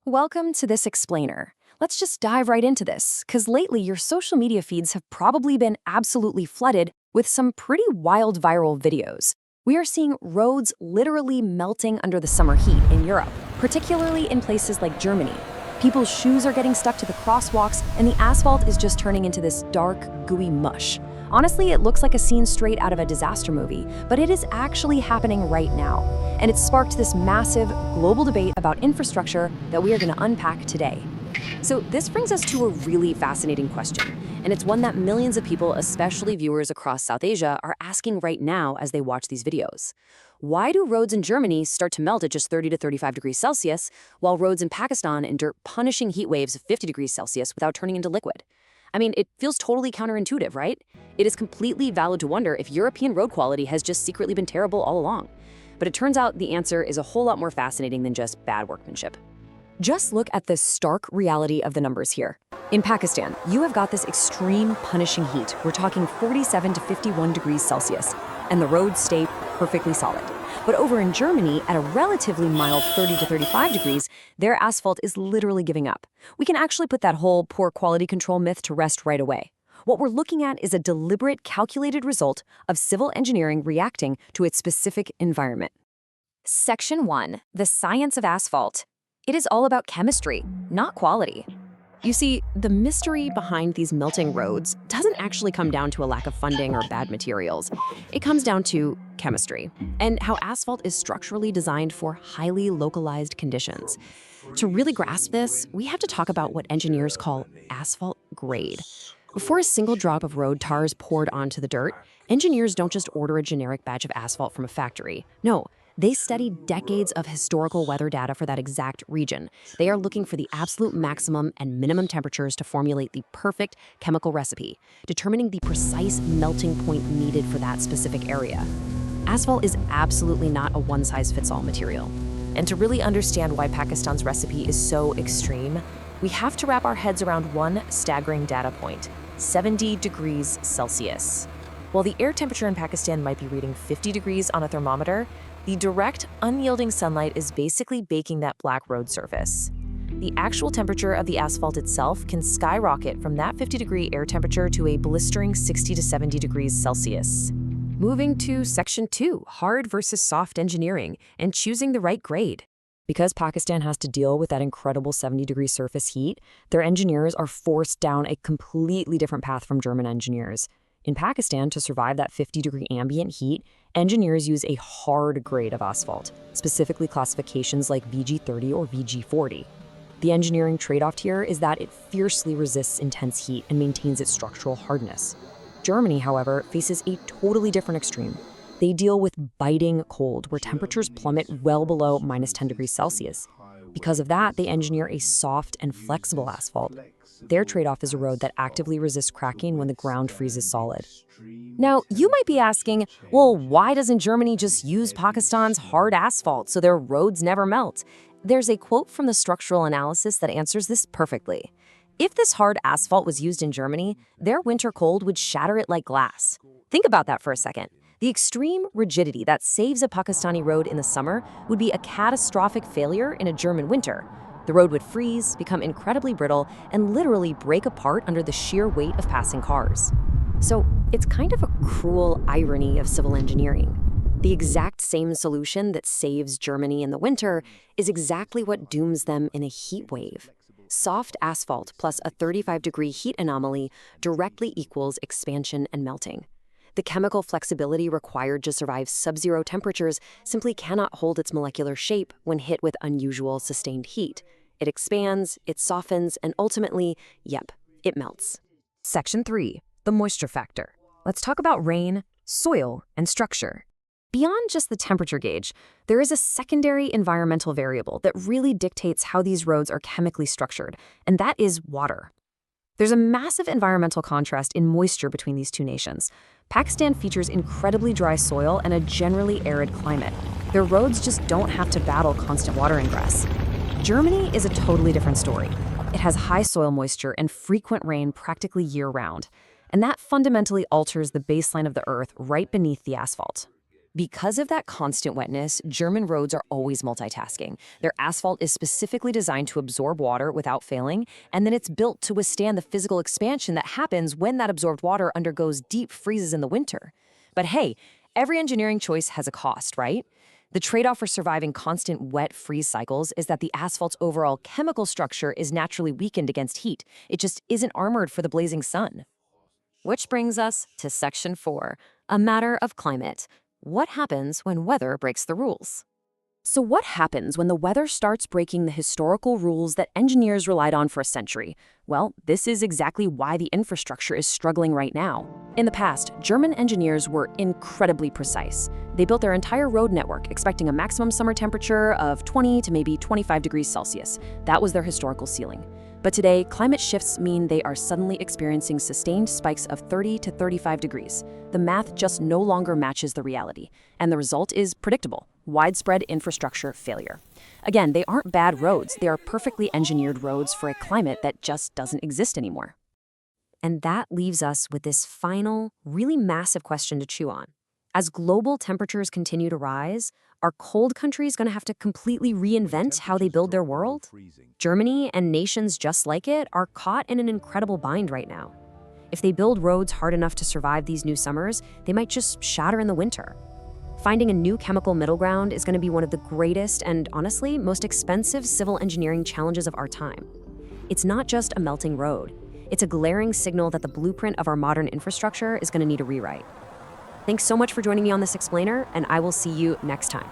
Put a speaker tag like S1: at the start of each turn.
S1: Welcome to this explainer. Let's just dive right into this, because lately your social media feeds have probably been absolutely flooded with some pretty wild viral videos. We are seeing roads literally melting under the summer heat in Europe, particularly in places like Germany. People's shoes are getting stuck to the crosswalks, and the asphalt is just turning into this dark, gooey mush. Honestly, it looks like a scene straight out of a disaster movie, but it is actually happening right now. And it's sparked this massive, global debate about infrastructure that we are going to unpack today. So this brings us to a really fascinating question, and it's one that millions of people, especially viewers across South Asia, are asking right now as they watch these videos. Why do roads in Germany start to melt at just 30 to 35 degrees Celsius, while roads in Pakistan endure punishing heat waves of 50 degrees Celsius without turning into liquid? I mean, it feels totally counterintuitive, right? It is completely valid to wonder if European road quality has just secretly been terrible all along. But it turns out the answer is a whole lot more fascinating than just bad workmanship. Just look at the stark reality of the numbers here. In Pakistan, you have got this extreme punishing heat. We're talking 47 to 51 degrees Celsius, and the roads stay perfectly solid. But over in Germany, at a relatively mild 30 to 35 degrees, their asphalt is literally giving up. We can actually put that whole poor quality control myth to rest right away. What we're looking at is a deliberate, calculated result of civil engineering reacting to its specific environment. Section 1, the science of asphalt. It is all about chemistry, not quality. You see, the mystery behind these melting roads doesn't actually come down to a lack of funding or bad materials. It comes down to chemistry and how asphalt is structurally designed for highly localized conditions. To really grasp this, we have to talk about what engineers call asphalt grade. Before a single drop of road tar is poured onto the dirt, engineers don't just order a generic batch of asphalt from a factory. No, they study decades of historical weather data for that exact region. They are looking for the absolute maximum and minimum temperatures to formulate the perfect chemical recipe, determining the precise melting point needed for that specific area. Asphalt is absolutely not a one-size-fits-all material.
S2: And to really understand why Pakistan's recipe is so extreme, we have to wrap our heads around one staggering data point: 70 degrees Celsius. While the air temperature in Pakistan might be reading 50 degrees on a thermometer, the direct, unyielding sunlight is basically baking that black road surface. The actual temperature of the asphalt itself can skyrocket from that 50-degree air temperature to a blistering 60 to 70 degrees Celsius.
S1: Moving to Section 2, hard versus soft engineering, and choosing the right grade. Because Pakistan has to deal with that incredible 70-degree surface heat, their engineers are forced down a completely different path from German engineers. In Pakistan, to survive that 50-degree ambient heat, engineers use a hard grade of asphalt, specifically classifications like VG30 or VG40. The engineering trade-off here is that it fiercely resists intense heat and maintains its structural hardness. Germany, however, faces a totally different extreme. They deal with biting cold, where temperatures plummet well below minus 10 degrees Celsius. Because of that, they engineer a soft and flexible asphalt. Their trade-off is a road that actively resists cracking when the ground freezes solid. Now, you might be asking, well, why doesn't Germany just use Pakistan's hard asphalt so their roads never melt? There's a quote from the structural analysis that answers this perfectly. If this hard asphalt was used in Germany, their winter cold would shatter it like glass. Think about that for a second. The extreme rigidity that saves a Pakistani road in the summer would be a catastrophic failure in a German winter. The road would freeze, become incredibly brittle, and literally break apart under the sheer weight of passing cars. So it's kind of a cruel irony of civil engineering. The exact same solution that saves Germany in the winter is exactly what dooms them in a heat wave. Soft asphalt plus a 35-degree heat anomaly directly equals expansion and melting. The chemical flexibility required to survive sub-zero temperatures simply cannot hold its molecular shape when hit with unusual sustained heat. It expands, it softens, and ultimately, it melts. Section 3, the moisture factor. Let's talk about rain, soil, and structure. Beyond just the temperature gauge, there is a secondary environmental variable that really dictates how these roads are chemically structured, and that is water. There's a massive environmental contrast in moisture between these two nations. Pakistan features incredibly dry soil and a generally arid climate. Their roads just don't have to battle constant water ingress. Germany is a totally different story. It has high soil moisture and frequent rain practically year-round, and that fundamentally alters the baseline of the earth right beneath the asphalt. Because of that constant wetness, German roads are always multitasking. Their asphalt is specifically designed to absorb water without failing, and then it's built to withstand the physical expansion that happens when that absorbed water undergoes deep freezes in the winter. But hey, every engineering choice has a cost, right? The trade-off for surviving constant wet freeze cycles is that the asphalt's overall chemical structure is naturally weakened against heat. It just isn't armored for the blazing sun. Which brings us to Section 4, a matter of climate. What happens when weather breaks the rules? So what happens when the weather starts breaking the historical rules that engineers relied on for a century? Well, this is exactly why the infrastructure is struggling right now. In the past, German engineers were incredibly precise. They built their entire road network expecting a maximum summer temperature of 20 to maybe 25 degrees Celsius. That was their historical ceiling. But today, climate shifts mean they are suddenly experiencing sustained spikes of 30 to 35 degrees. The math just no longer matches the reality, and the result is predictable: widespread infrastructure failure. Again, they aren't bad roads, they are perfectly engineered roads for a climate that just doesn't exist anymore. And that leaves us with this final, really massive question to chew on. As global temperatures continue to rise, are cold countries going to have to completely reinvent how they build their world? Germany and nations just like it are caught in an incredible bind right now. If they build roads hard enough to survive these new summers, they might just shatter in the winter. Finding a new chemical middle ground is going to be one of the greatest and, honestly, most expensive civil engineering challenges of our time. It's not just a melting road. It's a glaring signal that the blueprint of our modern infrastructure is going to need a rewrite. Thanks so much for joining me on this explainer, and I will see you next time.